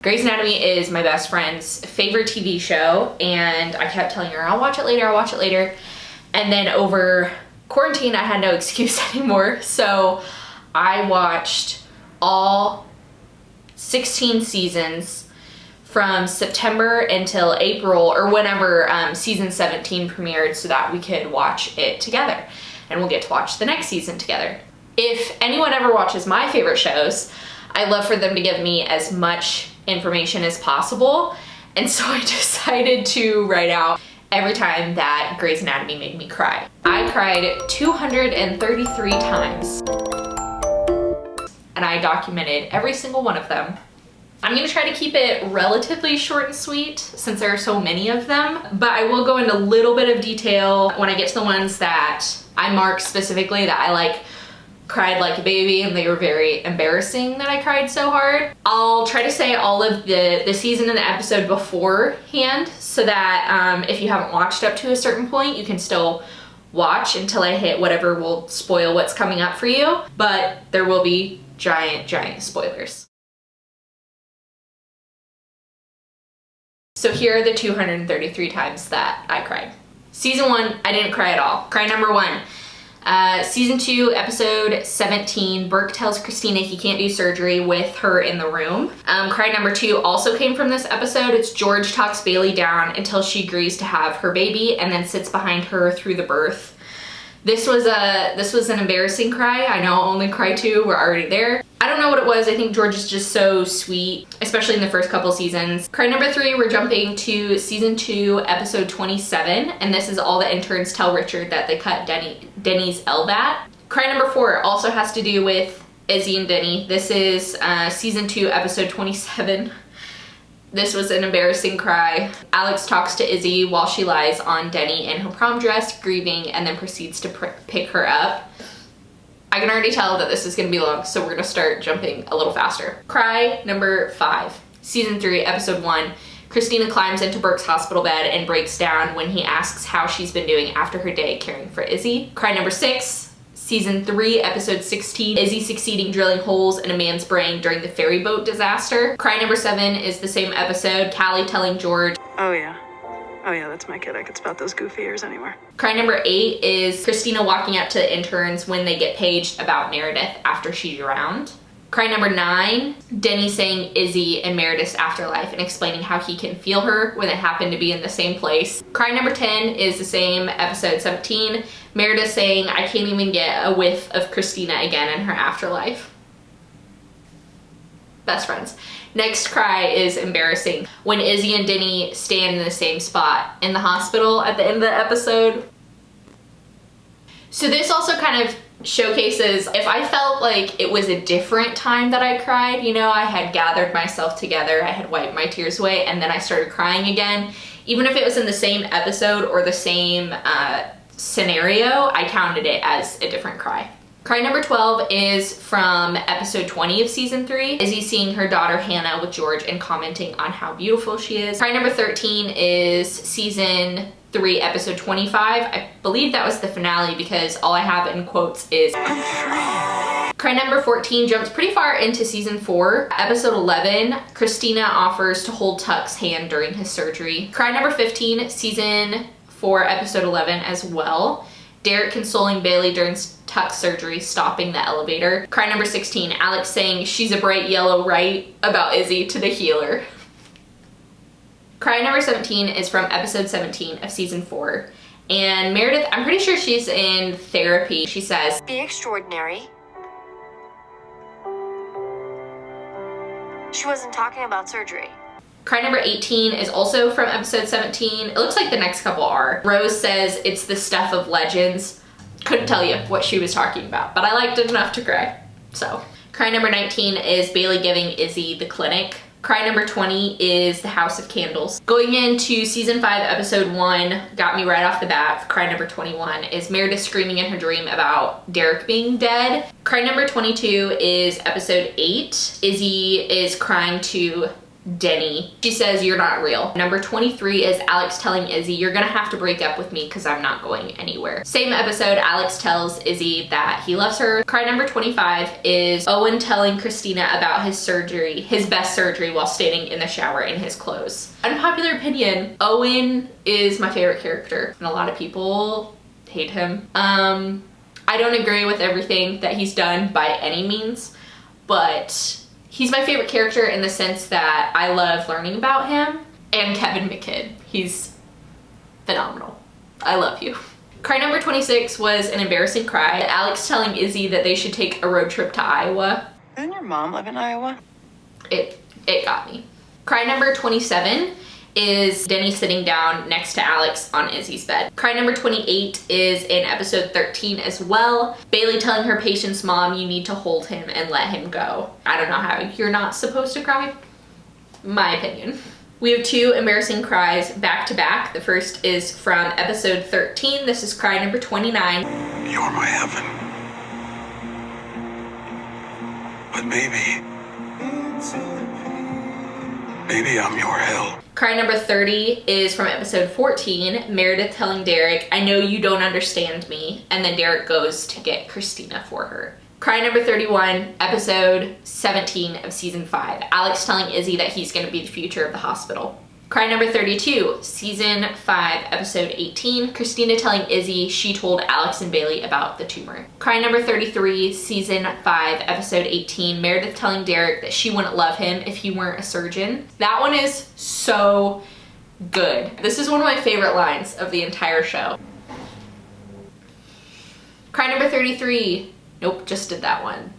Grey's Anatomy is my best friend's favorite TV show, and I kept telling her, I'll watch it later, I'll watch it later. And then over quarantine, I had no excuse anymore. So I watched all 16 seasons from September until April, or whenever season 17 premiered, so that we could watch it together. And we'll get to watch the next season together. If anyone ever watches my favorite shows, I love for them to give me as much information as possible. And so I decided to write out every time that Grey's Anatomy made me cry. I cried 233 times. And I documented every single one of them. I'm gonna try to keep it relatively short and sweet since there are so many of them, but I will go into a little bit of detail when I get to the ones that I marked specifically that I cried like a baby and they were very embarrassing that I cried so hard. I'll try to say all of the season and the episode beforehand so that if you haven't watched up to a certain point, you can still watch until I hit whatever will spoil what's coming up for you, but there will be giant spoilers. So here are the 233 times that I cried. Season 1, I didn't cry at all. Cry number 1. Season 2, episode 17, Burke tells Christina he can't do surgery with her in the room. Cry number 2 also came from this episode. It's George talks Bailey down until she agrees to have her baby and then sits behind her through the birth. This was an embarrassing cry. I know only cry 2, we're already there. I don't know what it was. I think George is just so sweet, especially in the first couple seasons. Cry number 3, we're jumping to season 2, episode 27, and this is all the interns tell Richard that they cut Denny's LVAT. Cry number 4 also has to do with Izzy and Denny. This is season 2, episode 27. This was an embarrassing cry. Alex talks to Izzy while she lies on Denny in her prom dress, grieving, and then proceeds to pick her up. I can already tell that this is gonna be long, so we're gonna start jumping a little faster. Cry number 5, season 3, episode 1. Christina climbs into Burke's hospital bed and breaks down when he asks how she's been doing after her day caring for Izzy. Cry number 6, season 3, episode 16. Izzy succeeding drilling holes in a man's brain during the ferry boat disaster. Cry number 7 is the same episode, Callie telling George, Oh yeah, that's my kid. I could spot those goofy ears anywhere. Cry number 8 is Christina walking up to the interns when they get paged about Meredith after she drowned. Cry number 9, Denny saying Izzy and Meredith's afterlife and explaining how he can feel her when they happen to be in the same place. Cry number 10 is the same episode 17, Meredith saying I can't even get a whiff of Christina again in her afterlife. Best friends. Next cry is embarrassing. When Izzy and Denny stand in the same spot in the hospital at the end of the episode. So this also kind of showcases if I felt like it was a different time that I cried, you know, I had gathered myself together, I had wiped my tears away, and then I started crying again. Even if it was in the same episode or the same scenario, I counted it as a different cry. Cry number 12 is from episode 20 of season 3. Izzy seeing her daughter Hannah with George and commenting on how beautiful she is. Cry number 13 is season 3, episode 25. I believe that was the finale because all I have in quotes is I'm free. Cry number 14 jumps pretty far into season 4. Episode 11, Christina offers to hold Tuck's hand during his surgery. Cry number 15, season 4, episode 11 as well. Derek consoling Bailey during Tuck's surgery, stopping the elevator. Cry number 16, Alex saying she's a bright yellow, right? About Izzy to the healer. Cry number 17 is from episode 17 of season 4. And Meredith, I'm pretty sure she's in therapy. She says, Be extraordinary. She wasn't talking about surgery. Cry number 18 is also from episode 17. It looks like the next couple are. Rose says it's the stuff of legends. Couldn't tell you what she was talking about, but I liked it enough to cry. So, cry number 19 is Bailey giving Izzy the clinic. Cry number 20 is the House of Candles. Going into season 5, episode 1, got me right off the bat. Cry number 21 is Meredith screaming in her dream about Derek being dead. Cry number 22 is episode 8. Izzy is crying to Denny. She says, "You're not real." Number 23 is Alex telling Izzy, "You're gonna have to break up with me because I'm not going anywhere." Same episode, Alex tells Izzy that he loves her. Cry number 25 is Owen telling Christina about his surgery, his best surgery, while standing in the shower in his clothes. Unpopular opinion, Owen is my favorite character, and a lot of people hate him. I don't agree with everything that he's done by any means, but he's my favorite character in the sense that I love learning about him. And Kevin McKidd, he's phenomenal. I love you. Cry number 26 was an embarrassing cry. Alex telling Izzy that they should take a road trip to Iowa. Doesn't your mom live in Iowa? It got me. Cry number 27 is Denny sitting down next to Alex on Izzy's bed. Cry number 28 is in episode 13 as well. Bailey telling her patient's mom, "You need to hold him and let him go." I don't know how you're not supposed to cry. My opinion. We have two embarrassing cries back to back. The first is from episode 13. This is cry number 29. You're my heaven. But maybe I'm your hell. Cry number 30 is from episode 14, Meredith telling Derek, "I know you don't understand me," and then Derek goes to get Christina for her. Cry number 31, episode 17 of season 5, Alex telling Izzy that he's going to be the future of the hospital. Cry number 32, season 5, episode 18, Christina telling Izzy she told Alex and Bailey about the tumor. Cry number 33, season 5, episode 18, Meredith telling Derek that she wouldn't love him if he weren't a surgeon. That one is so good. This is one of my favorite lines of the entire show. Cry number 33, nope, just did that one.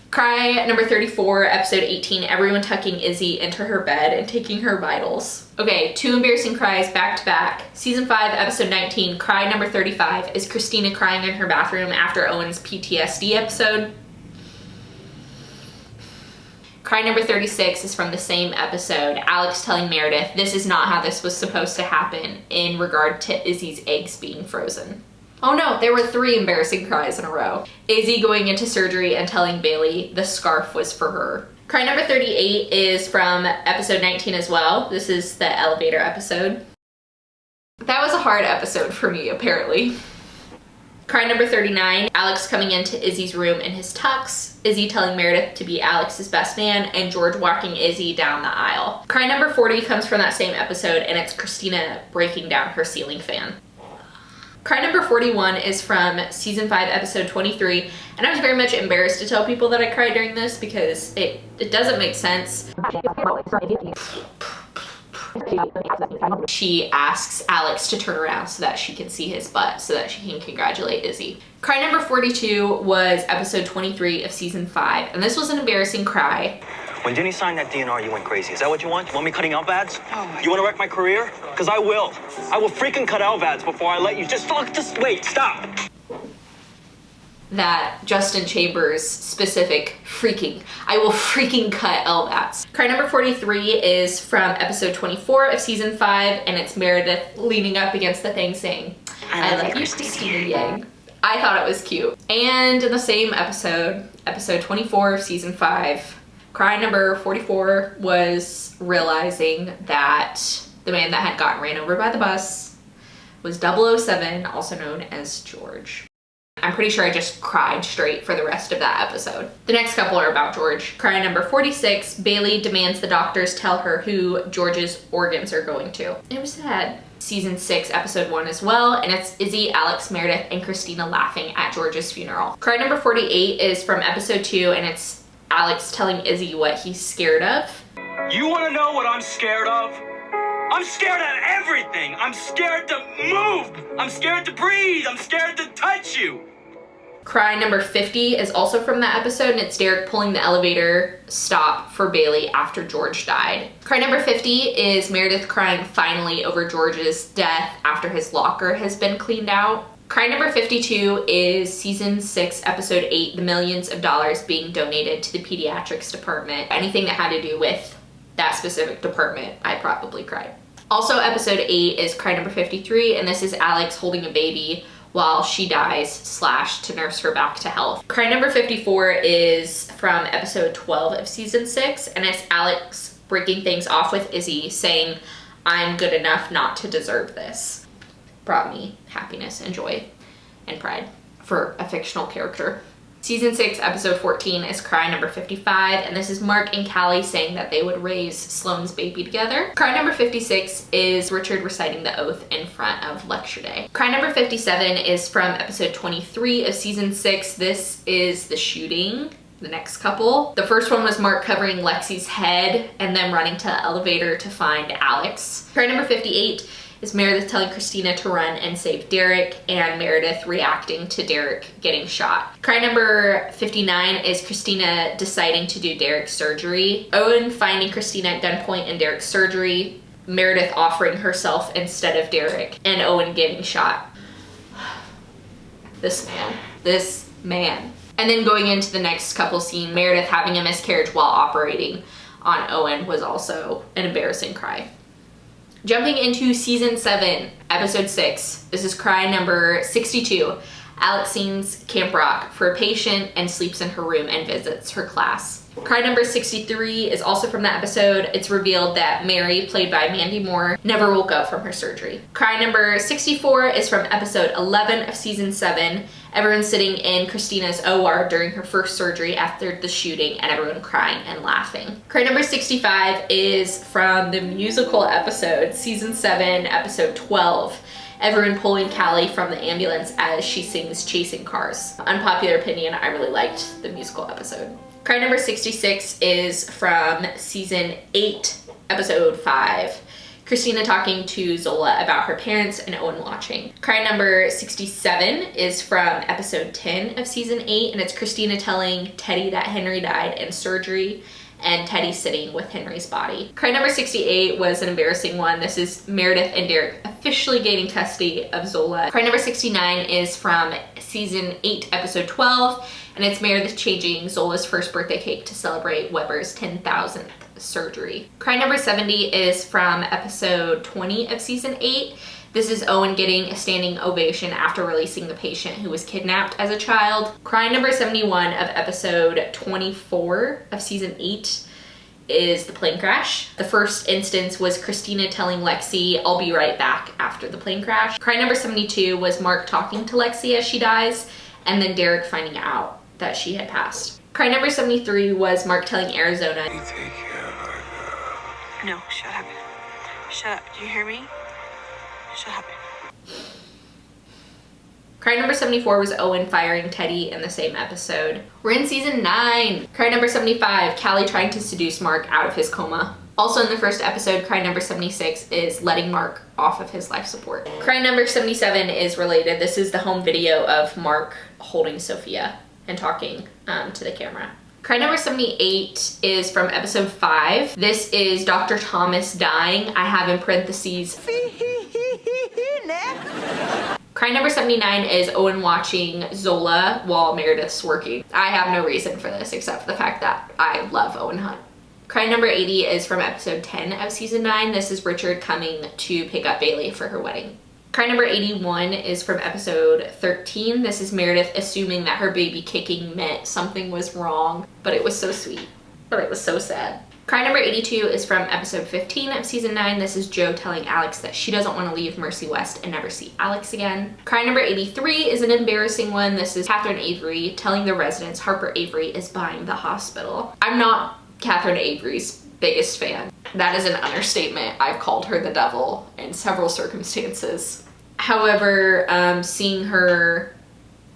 Cry number 34, episode 18, everyone tucking Izzy into her bed and taking her vitals. Okay, two embarrassing cries back to back. Season 5, episode 19, cry number 35 is Christina crying in her bathroom after Owen's PTSD episode. Cry number 36 is from the same episode, Alex telling Meredith this is not how this was supposed to happen in regard to Izzy's eggs being frozen. Oh no, there were 3 embarrassing cries in a row. Izzy going into surgery and telling Bailey the scarf was for her. Cry number 38 is from episode 19 as well. This is the elevator episode. That was a hard episode for me, apparently. Cry number 39, Alex coming into Izzy's room in his tux, Izzy telling Meredith to be Alex's best man, and George walking Izzy down the aisle. Cry number 40 comes from that same episode, and it's Christina breaking down her ceiling fan. Cry number 41 is from season 5, episode 23, and I was very much embarrassed to tell people that I cried during this because it doesn't make sense. She asks Alex to turn around so that she can see his butt so that she can congratulate Izzy. Cry number 42 was episode 23 of season 5, and this was an embarrassing cry. When Jenny signed that DNR, you went crazy. Is that what you want? You want me cutting out ads? Oh my You want to wreck my career? Because I will. I will freaking cut out ads before I let you. Just wait, stop. That Justin Chambers specific freaking. I will freaking cut LVATs. Cry number 43 is from episode 24 of season 5, and it's Meredith leaning up against the thing saying, "I love you, Christina Yang." I thought it was cute. And in the same episode, episode 24 of season 5, cry number 44 was realizing that the man that had gotten ran over by the bus was 007, also known as George. I'm pretty sure I just cried straight for the rest of that episode. The next couple are about George. Cry number 46, Bailey demands the doctors tell her who George's organs are going to. It was sad. Season 6, episode 1 as well, and it's Izzy, Alex, Meredith, and Christina laughing at George's funeral. Cry number 48 is from episode 2, and it's Alex telling Izzy what he's scared of. You want to know what I'm scared of? I'm scared of everything. I'm scared to move. I'm scared to breathe. I'm scared to touch you. Cry number 50 is also from that episode, and it's Derek pulling the elevator stop for Bailey after George died. Cry number 50 is Meredith crying finally over George's death after his locker has been cleaned out. Cry number 52 is season 6, episode 8, the millions of dollars being donated to the pediatrics department. Anything that had to do with that specific department, I probably cried. Also, episode 8 is cry number 53, and this is Alex holding a baby while she dies / to nurse her back to health. Cry number 54 is from episode 12 of season 6, and it's Alex breaking things off with Izzy, saying, "I'm good enough not to deserve this," brought me happiness and joy and pride for a fictional character. Season 6, episode 14 is cry number 55, and this is Mark and Callie saying that they would raise Sloane's baby together. Cry number 56 is Richard reciting the oath in front of lecture day. Cry number 57 is from episode 23 of season 6. This is the shooting, the next couple. The first one was Mark covering Lexi's head and then running to the elevator to find Alex. Cry number 58 is Meredith telling Christina to run and save Derek, and Meredith reacting to Derek getting shot. Cry number 59 is Christina deciding to do Derek's surgery. Owen finding Christina at gunpoint in Derek's surgery, Meredith offering herself instead of Derek, and Owen getting shot. This man. And then going into the next couple scene, Meredith having a miscarriage while operating on Owen was also an embarrassing cry. Jumping into season 7, episode 6, this is cry number 62. Alex sings Camp Rock for a patient and sleeps in her room and visits her class. Cry number 63 is also from that episode. It's revealed that Mary, played by Mandy Moore, never woke up from her surgery. Cry number 64 is from episode 11 of season 7. Everyone sitting in Christina's OR during her first surgery after the shooting, and everyone crying and laughing. Cry number 65 is from the musical episode, season 7, episode 12. Everyone pulling Callie from the ambulance as she sings Chasing Cars. Unpopular opinion, I really liked the musical episode. Cry number 66 is from season 8, episode 5. Christina talking to Zola about her parents and Owen watching. Cry number 67 is from episode 10 of season 8, and it's Christina telling Teddy that Henry died in surgery, and Teddy sitting with Henry's body. Cry number 68 was an embarrassing one. This is Meredith and Derek officially gaining custody of Zola. Cry number 69 is from season 8, episode 12, and it's Meredith changing Zola's first birthday cake to celebrate Weber's 10,000th surgery. Cry number 70 is from episode 20 of season 8. This is Owen getting a standing ovation after releasing the patient who was kidnapped as a child. Cry number 71 of episode 24 of season 8 is the plane crash. The first instance was Christina telling Lexi, "I'll be right back," after the plane crash. Cry number 72 was Mark talking to Lexi as she dies, and then Derek finding out that she had passed. Cry number 73 was Mark telling Arizona, You take care of her, girl. No, shut up. Shut up. Do you hear me? Shut up. Cry number 74 was Owen firing Teddy in the same episode. We're in season 9. Cry number 75, Callie trying to seduce Mark out of his coma. Also in the first episode, cry number 76 is letting Mark off of his life support. Cry number 77 is related. This is the home video of Mark holding Sophia and talking to the camera. Cry number 78 is from episode 5. This is Dr. Thomas dying. I have in parentheses, Cry number 79 is Owen watching Zola while Meredith's working. I have no reason for this except for the fact that I love Owen Hunt. Cry number 80 is from episode 10 of season 9. This is Richard coming to pick up Bailey for her wedding. Cry number 81 is from episode 13. This is Meredith assuming that her baby kicking meant something was wrong, but it was so sweet, but it was so sad. Cry number 82 is from episode 15 of season 9. This is Jo telling Alex that she doesn't want to leave Mercy West and never see Alex again. Cry number 83 is an embarrassing one. This is Catherine Avery telling the residents Harper Avery is buying the hospital. I'm not Catherine Avery's biggest fan. That is an understatement. I've called her the devil in several circumstances. However, seeing her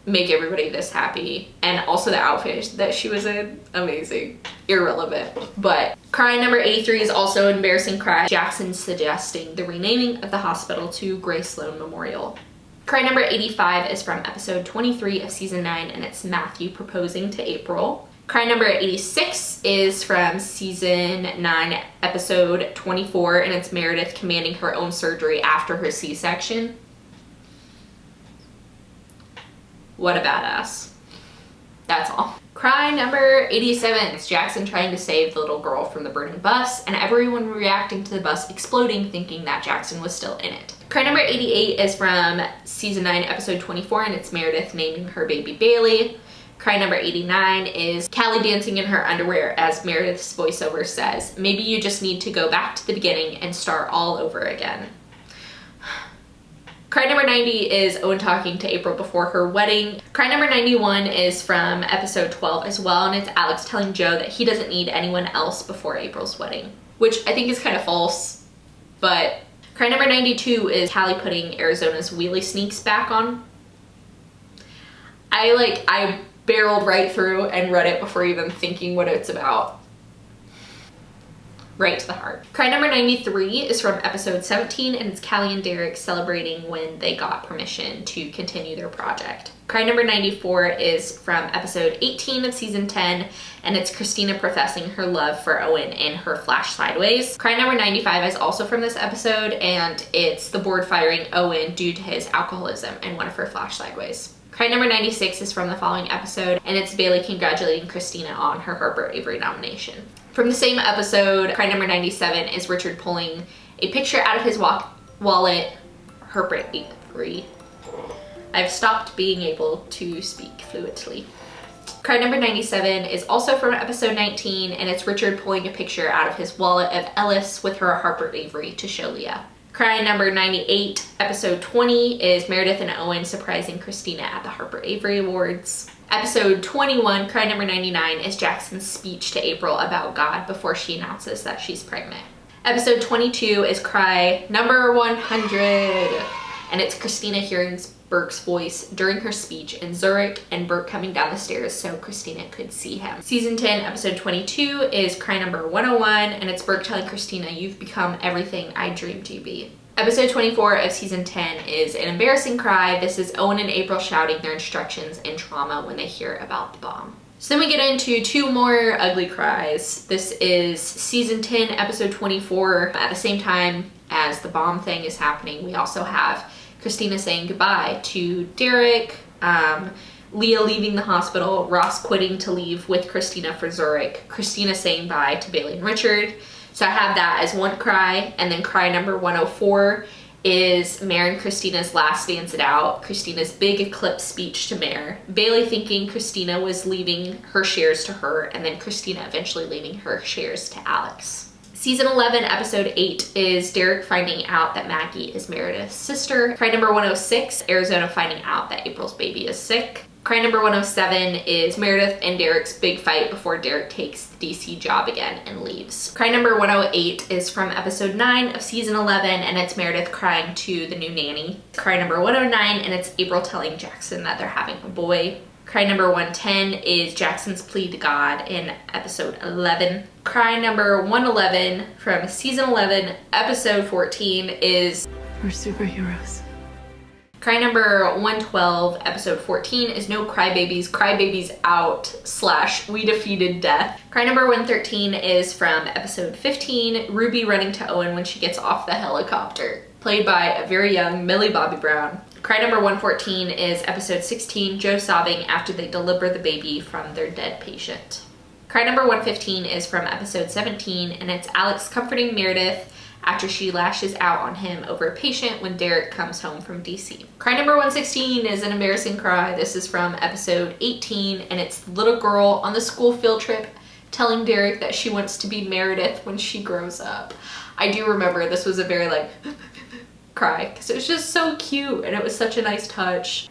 make everybody this happy, and also the outfit that she was in, amazing. Irrelevant. But cry number 83 is also an embarrassing cry. Jackson suggesting the renaming of the hospital to Grace Sloan Memorial. Cry number 85 is from episode 23 of season 9, and it's Matthew proposing to April. Cry number 86 is from season 9, episode 24, and it's Meredith commanding her own surgery after her C-section. What a badass. That's all. Cry number 87 is Jackson trying to save the little girl from the burning bus, and everyone reacting to the bus exploding thinking that Jackson was still in it. Cry number 88 is from season 9, episode 24, and it's Meredith naming her baby Bailey. Cry number 89 is Callie dancing in her underwear as Meredith's voiceover says, maybe you just need to go back to the beginning and start all over again. Cry number 90 is Owen talking to April before her wedding. Cry number 91 is from episode 12 as well, and it's Alex telling Joe that he doesn't need anyone else before April's wedding, which I think is kind of false, but cry number 92 is Callie putting Arizona's wheelie sneaks back on. I barreled right through and read it before even thinking what it's about. Right to the heart. Cry number 93 is from episode 17, and it's Callie and Derek celebrating when they got permission to continue their project. Cry number 94 is from episode 18 of season 10, and it's Christina professing her love for Owen in her flash sideways. Cry number 95 is also from this episode, and it's the board firing Owen due to his alcoholism in one of her flash sideways. Cry number 96 is from the following episode, and it's Bailey congratulating Christina on her Harper Avery nomination. From the same episode, cry number 97 is Richard pulling a picture out of his wallet. Harper Avery. I've stopped being able to speak fluently. Cry number 97 is also from episode 19, and it's Richard pulling a picture out of his wallet of Ellis with her Harper Avery to show Leah. Cry number 98, episode 20, is Meredith and Owen surprising Christina at the Harper Avery Awards. Episode 21, cry number 99, is Jackson's speech to April about God before she announces that she's pregnant. Episode 22 is cry number 100, and it's Christina hearing Burke's voice during her speech in Zurich and Burke coming down the stairs so Christina could see him. Season 10, episode 22 is cry number 101, and it's Burke telling Christina, you've become everything I dreamed you'd be. Episode 24 of season 10 is an embarrassing cry. This is Owen and April shouting their instructions in trauma when they hear about the bomb. So then we get into two more ugly cries. This is season 10, episode 24. At the same time as the bomb thing is happening, we also have Christina saying goodbye to Derek, Leah leaving the hospital, Ross quitting to leave with Christina for Zurich, Christina saying bye to Bailey and Richard. So I have that as one cry, and then cry number 104 is Mare and Christina's last dance it out, Christina's big eclipse speech to Mare, Bailey thinking Christina was leaving her shares to her, and then Christina eventually leaving her shares to Alex. Season 11, episode 8 is Derek finding out that Maggie is Meredith's sister. Cry number 106, Arizona finding out that April's baby is sick. Cry number 107 is Meredith and Derek's big fight before Derek takes the DC job again and leaves. Cry number 108 is from episode 9 of season 11, and it's Meredith crying to the new nanny. Cry number 109, and it's April telling Jackson that they're having a boy. Cry number 110 is Jackson's plea to God in episode 11. Cry number 111 from season 11, episode 14 is We're superheroes. cry number 112, episode 14 is No Crybabies out / We Defeated Death. Cry number 113 is from episode 15, Ruby running to Owen when she gets off the helicopter, played by a very young Millie Bobby Brown. Cry number 114 is episode 16, Joe sobbing after they deliver the baby from their dead patient. Cry number 115 is from episode 17, and it's Alex comforting Meredith after she lashes out on him over a patient when Derek comes home from DC. Cry number 116 is an embarrassing cry. This is from episode 18, and it's the little girl on the school field trip telling Derek that she wants to be Meredith when she grows up. I do remember this was a very cry because it was just so cute and it was such a nice touch.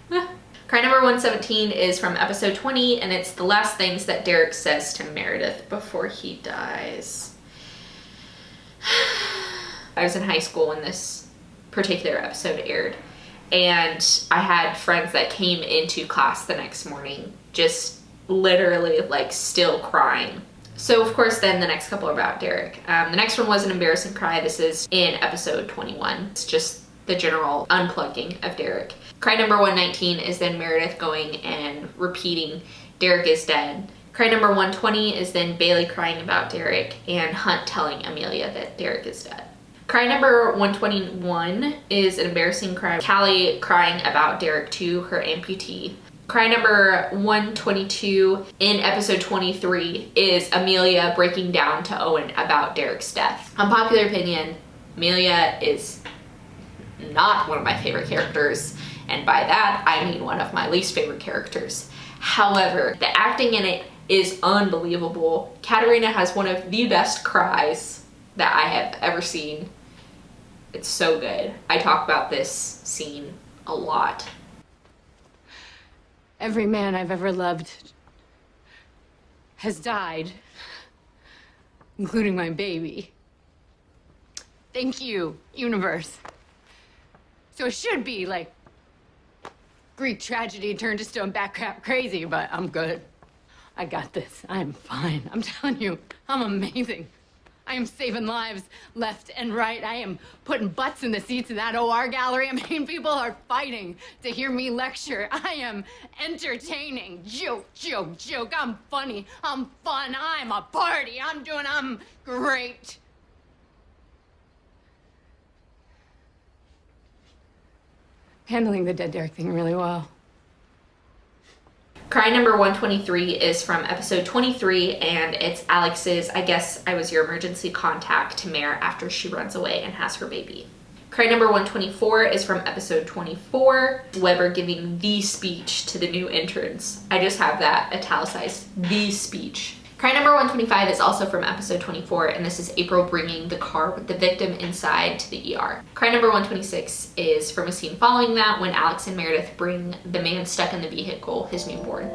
Cry number 117 is from episode 20, and it's the last things that Derek says to Meredith before he dies. I was in high school when this particular episode aired, and I had friends that came into class the next morning just literally still crying. So of course then the next couple are about Derek. The next one was an embarrassing cry. This is in episode 21. It's just the general unplugging of Derek. Cry number 119 is then Meredith going and repeating Derek is dead. Cry number 120 is then Bailey crying about Derek and Hunt telling Amelia that Derek is dead. Cry number 121 is an embarrassing cry. Callie crying about Derek to her amputee. Cry number 122 in episode 23 is Amelia breaking down to Owen about Derek's death. Unpopular opinion, Amelia is not one of my favorite characters, and by that I mean one of my least favorite characters. However, the acting in it is unbelievable. Katarina has one of the best cries that I have ever seen. It's so good. I talk about this scene a lot. Every man I've ever loved has died, including my baby. Thank you, universe. So it should be like Greek tragedy turned to stone back crap crazy, but I'm good. I got this. I'm fine. I'm telling you, I'm amazing. I am saving lives left and right. I am putting butts in the seats in that OR gallery. I mean, people are fighting to hear me lecture. I am entertaining. Joke, joke, joke. I'm funny. I'm fun. I'm a party. I'm great. Handling the dead Derek thing really well. Cry number 123 is from episode 23, and it's Alex's "I guess I was your emergency contact" to Mare after she runs away and has her baby. Cry number 124 is from episode 24, Weber giving the speech to the new interns. I just have that italicized, the speech. Cry number 125 is also from episode 24, and this is April bringing the car with the victim inside to the ER. Cry number 126 is from a scene following that when Alex and Meredith bring the man stuck in the vehicle, his newborn.